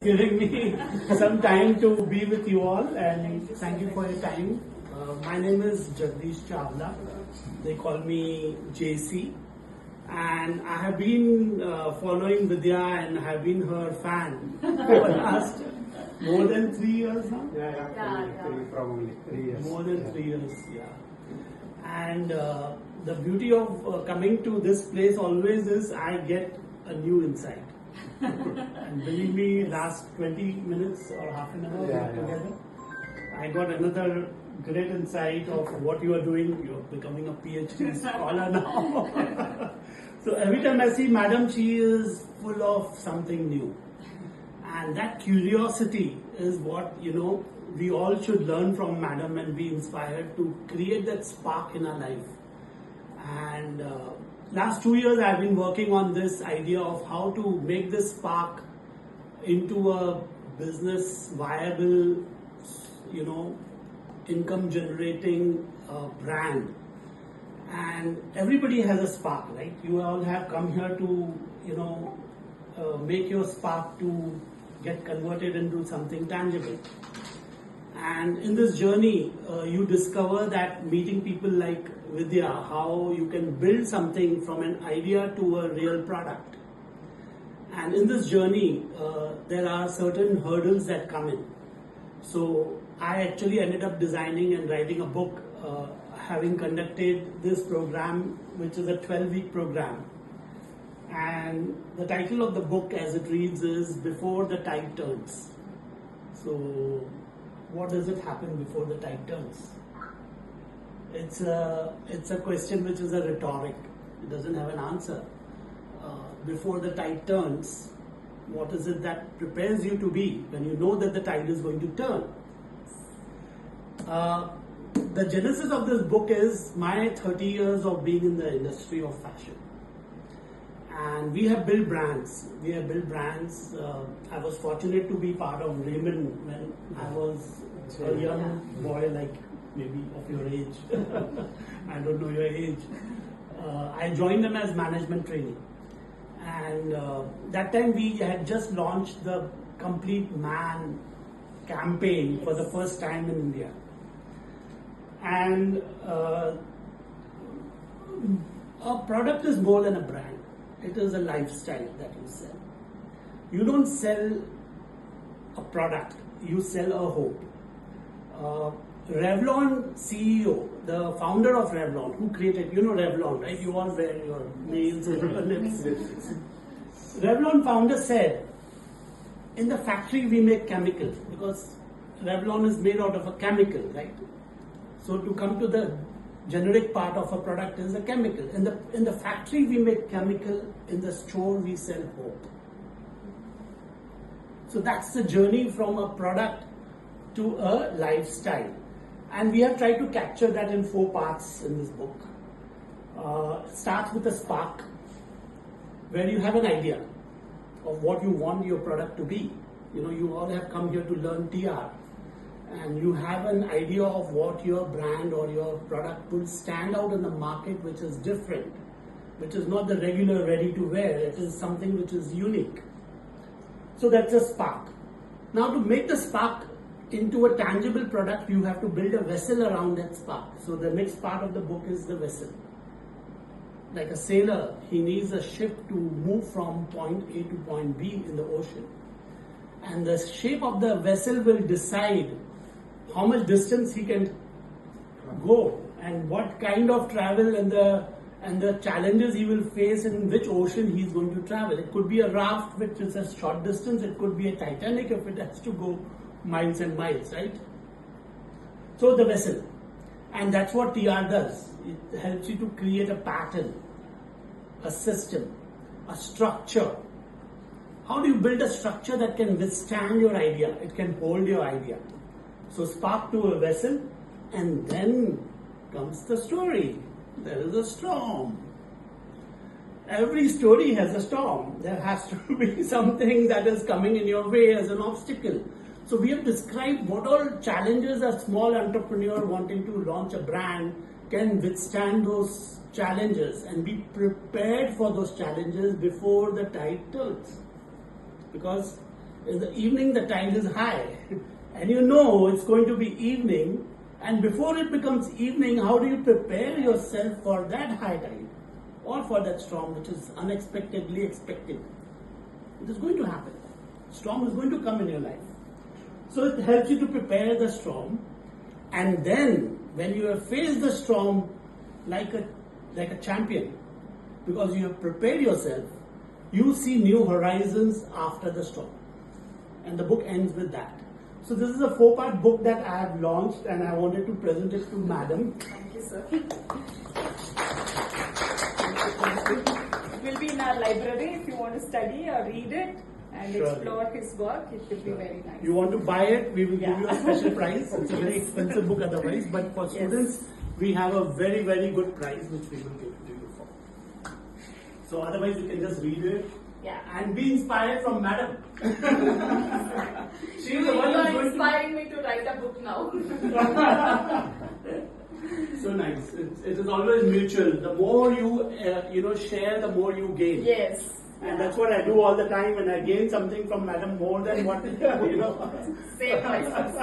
Giving me some time to be with you all, and thank you for your time. My name is Jagdish Chawla. They call me JC, and I have been following Vidya and have been her fan for the last more than 3 years now. Probably 3 years. More than 3 years, yeah. And the beauty of coming to this place always is I get a new insight. And believe me, last 20 minutes or half an hour we are together, I got another great insight of what you are doing. You're becoming a PhD scholar now. So every time I see Madam, she is full of something new. And that curiosity is what, we all should learn from Madam and be inspired to create that spark in our life. And last 2 years I've been working on this idea of how to make this spark into a business viable, income generating brand. And everybody has a spark, right? You all have come here to, make your spark to get converted into something tangible. And in this journey, you discover that meeting people like Vidya, how you can build something from an idea to a real product. And in this journey, there are certain hurdles that come in. So I actually ended up designing and writing a book, having conducted this program, which is a 12-week program. And the title of the book, as it reads, is Before the Tide Turns. So what does it happen before the tide turns? It's a question which is a rhetoric. It doesn't have an answer. Before the tide turns, what is it that prepares you to be when you know that the tide is going to turn? The genesis of this book is my 30 years of being in the industry of fashion. And we have built brands. I was fortunate to be part of Raymond when I was a young boy, like maybe of your age. I don't know your age. I joined them as management trainee. And that time we had just launched the Complete Man campaign for the first time in India. And a product is more than a brand. It is a lifestyle that you sell. You don't sell a product, you sell a hope. Revlon CEO, the founder of Revlon, who created, Revlon, right? You all wear your nails and your lips. Revlon founder said, in the factory we make chemicals because Revlon is made out of a chemical, right? So to come to the generic part of a product is a chemical. In the factory we make chemical, in the store we sell hope. So that's the journey from a product to a lifestyle. And we have tried to capture that in 4 parts in this book. It starts with a spark, where you have an idea of what you want your product to be. You all have come here to learn TR. And you have an idea of what your brand or your product will stand out in the market, which is different, which is not the regular ready to wear. It is something which is unique. So that's a spark. Now to make the spark into a tangible product, you have to build a vessel around that spark. So the next part of the book is the vessel. Like a sailor, he needs a ship to move from point A to point B in the ocean. And the shape of the vessel will decide how much distance he can go and what kind of travel and the challenges he will face in which ocean he is going to travel. It could be a raft which is a short distance, it could be a Titanic if it has to go miles and miles, right? So the vessel, and that's what TR does. It helps you to create a pattern, a system, a structure. How do you build a structure that can withstand your idea? It can hold your idea. So spark to a vessel, and then comes the story. There is a storm. Every story has a storm. There has to be something that is coming in your way as an obstacle. So we have described what all challenges a small entrepreneur wanting to launch a brand can withstand those challenges and be prepared for those challenges before the tide turns. Because In the evening, the tide is high, and you know it's going to be evening. And before it becomes evening, how do you prepare yourself for that high tide or for that storm, which is unexpectedly expected? It is going to happen. Storm is going to come in your life. So it helps you to prepare the storm, and then when you have faced the storm like a champion, because you have prepared yourself, you see new horizons after the storm. And the book ends with that. So this is a 4-part book that I have launched, and I wanted to present it to Madam. Thank you, sir. It will be in our library if you want to study or read it and Sure. explore his work. It will be very nice. You want to buy it, we will give you a special price. It's a very expensive book otherwise, but for students, we have a very, very good price which we will give to you for. So otherwise you can just read it and be inspired from Madam. She is the one You who's are going inspiring me to write a book now. So nice. It is always mutual. The more you share, the more you gain. Yes. And that's what I do all the time, and I gain something from Madam more than what Same voices.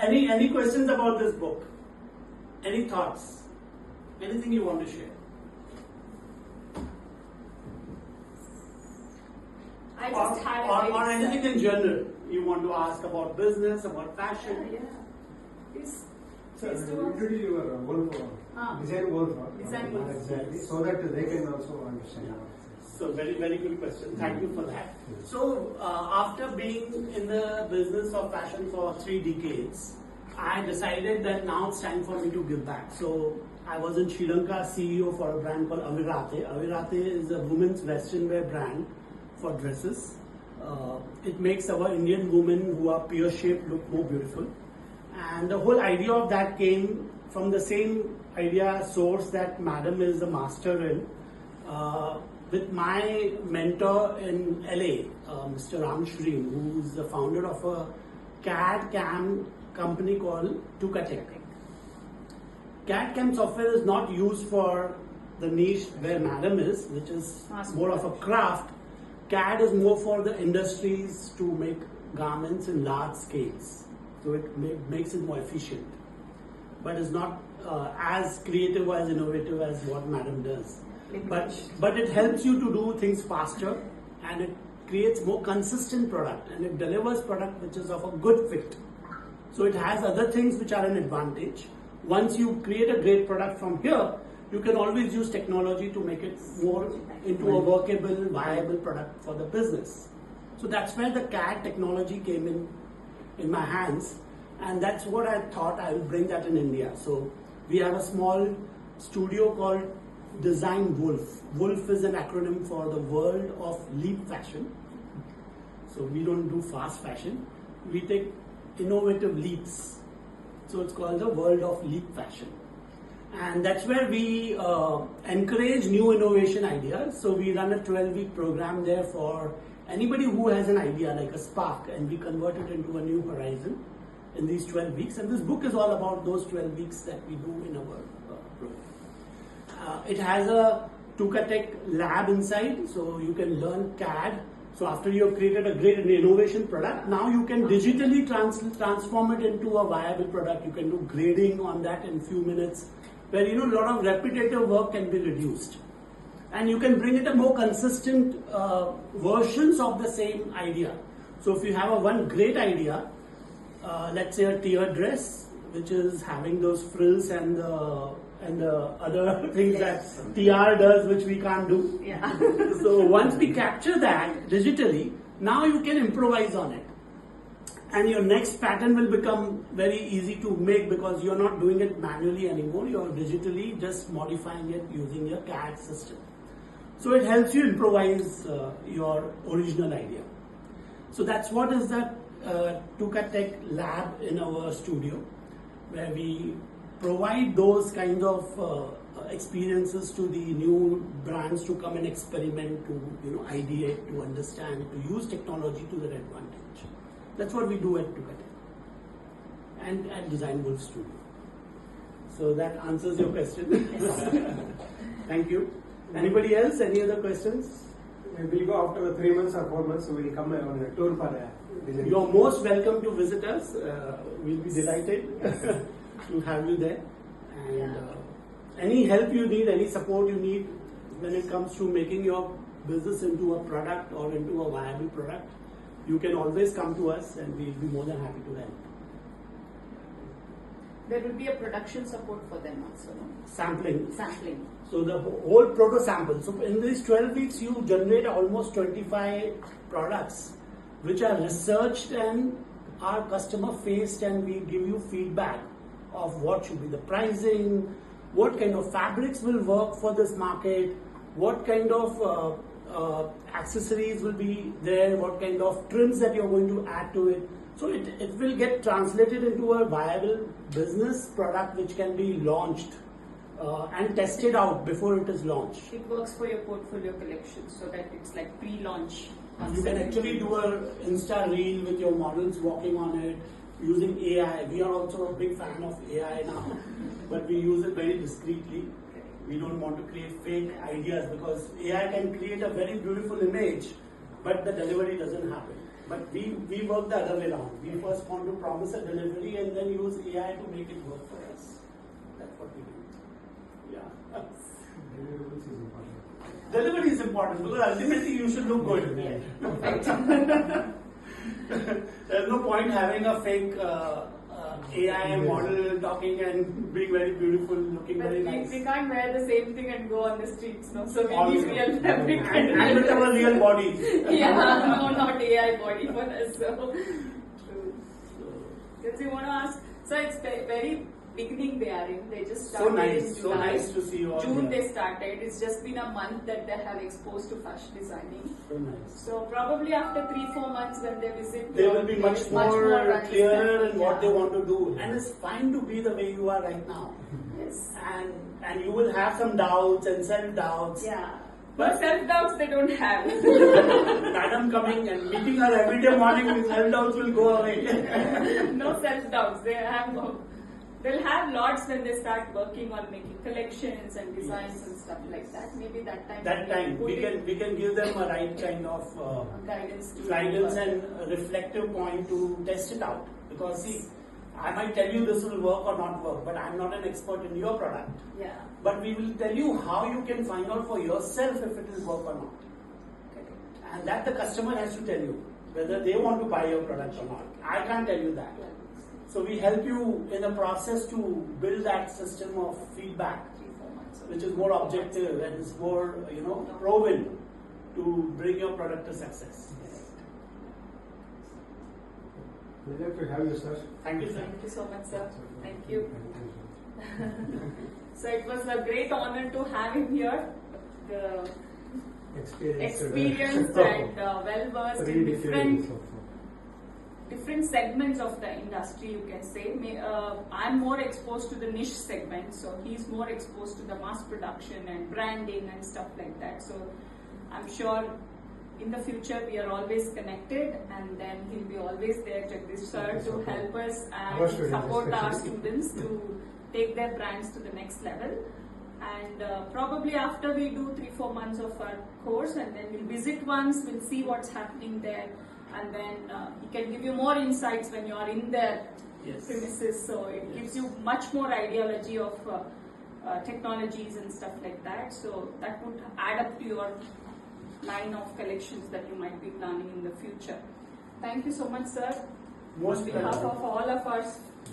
Any questions about this book? Any thoughts? Anything you want to share? I just had or anything in general you want to ask about business, about fashion? Please. So, Please do. introduce your wolf, design wolf. Design wolf. Exactly. So that they can also understand. So very, very good question. Thank you for that. So after being in the business of fashion for 3 decades, I decided that now it's time for me to give back. So I was in Sri Lanka CEO for a brand called Avirate. Avirate is a women's western wear brand for dresses. It makes our Indian women who are pear-shaped look more beautiful. And the whole idea of that came from the same idea source that Madam is a master in. With my mentor in LA, Mr. Ram Shreem, who is the founder of a CAD/CAM company called Tukatech. CAD/CAM software is not used for the niche where Madam is, which is more of a craft. CAD is more for the industries to make garments in large scales. So it makes it more efficient. But it's not as creative or as innovative as what Madam does. But it helps you to do things faster, and it creates more consistent product, and it delivers product which is of a good fit. So it has other things which are an advantage. Once you create a great product from here, you can always use technology to make it more into a workable, viable product for the business. So that's where the CAD technology came in my hands, and that's what I thought I will bring that in India. So we have a small studio called Design Wolf. Wolf is an acronym for the world of leap fashion. So we don't do fast fashion. We take innovative leaps. So it's called the world of leap fashion. And that's where we encourage new innovation ideas. So we run a 12-week program there for anybody who has an idea like a spark, and we convert it into a new horizon in these 12 weeks. And this book is all about those 12 weeks that we do in our program. It has a Tukatech lab inside, so you can learn CAD. So after you have created a great innovation product, now you can digitally transform it into a viable product. You can do grading on that in few minutes, where a lot of repetitive work can be reduced. And you can bring it a more consistent versions of the same idea. So if you have one great idea, let's say a tier dress, which is having those frills and the other things that TR does, which we can't do. Yeah. So once we capture that digitally, now you can improvise on it. And your next pattern will become very easy to make because you're not doing it manually anymore. You're digitally just modifying it using your CAD system. So it helps you improvise your original idea. So that's what is the Tukatech lab in our studio, where we provide those kinds of experiences to the new brands to come and experiment, to ideate, to understand, to use technology to their advantage. That's what we do at Tukatech and at Design Wolf Studio. So that answers your question. Thank you. Anybody else? Any other questions? We'll go after 3 months or 4 months, so we'll come on a tour for design. You're most welcome to visit us. We'll be delighted to have you there. And any help you need, any support you need when it comes to making your business into a product or into a viable product, you can always come to us and we'll be more than happy to help. There will be a production support for them also, no? Sampling. Sampling. So the whole proto sample. So in these 12 weeks, you generate almost 25 products which are researched and are customer faced, and we give you feedback of what should be the pricing, what kind of fabrics will work for this market, what kind of accessories will be there, what kind of trims that you're going to add to it. So it will get translated into a viable business product which can be launched and tested out before it is launched. It works for your portfolio collection so that it's like pre-launch. You can actually do a Insta reel with your models walking on it using AI. We are also a big fan of AI now, but we use it very discreetly. We don't want to create fake ideas because AI can create a very beautiful image, but the delivery doesn't happen. But we work the other way around. We first want to promise a delivery and then use AI to make it work for us. That's what we do. Yeah. Delivery is important because ultimately you should look good. There's no point having a fake AI model talking and being very beautiful, looking but very nice. We can't wear the same thing and go on the streets, no? So we Also. need real fabric And with our real bodies. yeah, no, not AI body for us. So, because you want to ask, so it's very beginning they are in. They just started So nice, in so July. nice to see you all June here. they started. It's just been a month that they have exposed to fashion designing. So nice. So probably after 3-4 months when they visit, They will be there much is more clearer understanding. in what Yeah. they want to do. And it's fine to be the way you are right now. Yes. And you will have some doubts and self-doubts. Yeah. But self-doubts they don't have. Madam coming and meeting her every day morning, self-doubts will go away. No self-doubts. They have they'll have lots when they start working on making collections and designs and stuff like that. Maybe that time. we can give them a right kind of guidance and a reflective point to test it out. Because see, I might tell you this will work or not work, but I'm not an expert in your product. Yeah. But we will tell you how you can find out for yourself if it will work or not. And that the customer has to tell you whether they want to buy your product or not. I can't tell you that. So we help you in the process to build that system of feedback, 3-4 months. which is more objective and is more, proven to bring your product to success. We'd like to have you, sir. Thank you, sir. Thank you so much, sir. Thank you. So it was a great honor to have him here. The experienced and well-versed in different segments of the industry, you can say. I'm more exposed to the niche segment, so he's more exposed to the mass production and branding and stuff like that. So I'm sure in the future we are always connected, and then he'll be always there, Jagdish sir, to help us and support our students to take their brands to the next level. And probably after we do 3-4 months of our course, and then we'll visit once, we'll see what's happening there, and then he can give you more insights when you are in their premises. So it gives you much more ideology of technologies and stuff like that. So that would add up to your line of collections that you might be planning in the future. Thank you so much, sir. On behalf of all of our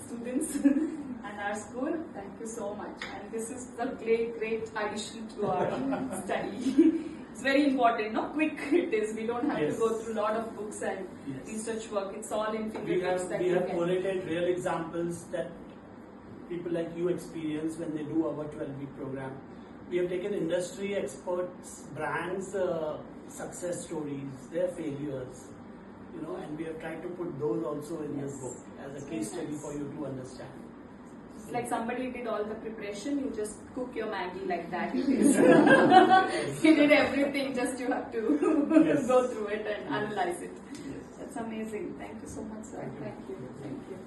students and our school, thank you so much. And this is a great addition to our study. It's very important, no? Quick it is. We don't have to go through a lot of books and research work. It's all in fingertips that we have collated real examples that people like you experience when they do our 12-week program. We have taken industry experts, brands, success stories, their failures, and we have tried to put those also in this book as a case study for you to understand. It's like somebody did all the preparation, you just cook your Maggi like that. It is. He did everything, just you have to go through it and analyze it. That's amazing. Thank you so much, sir. Thank you.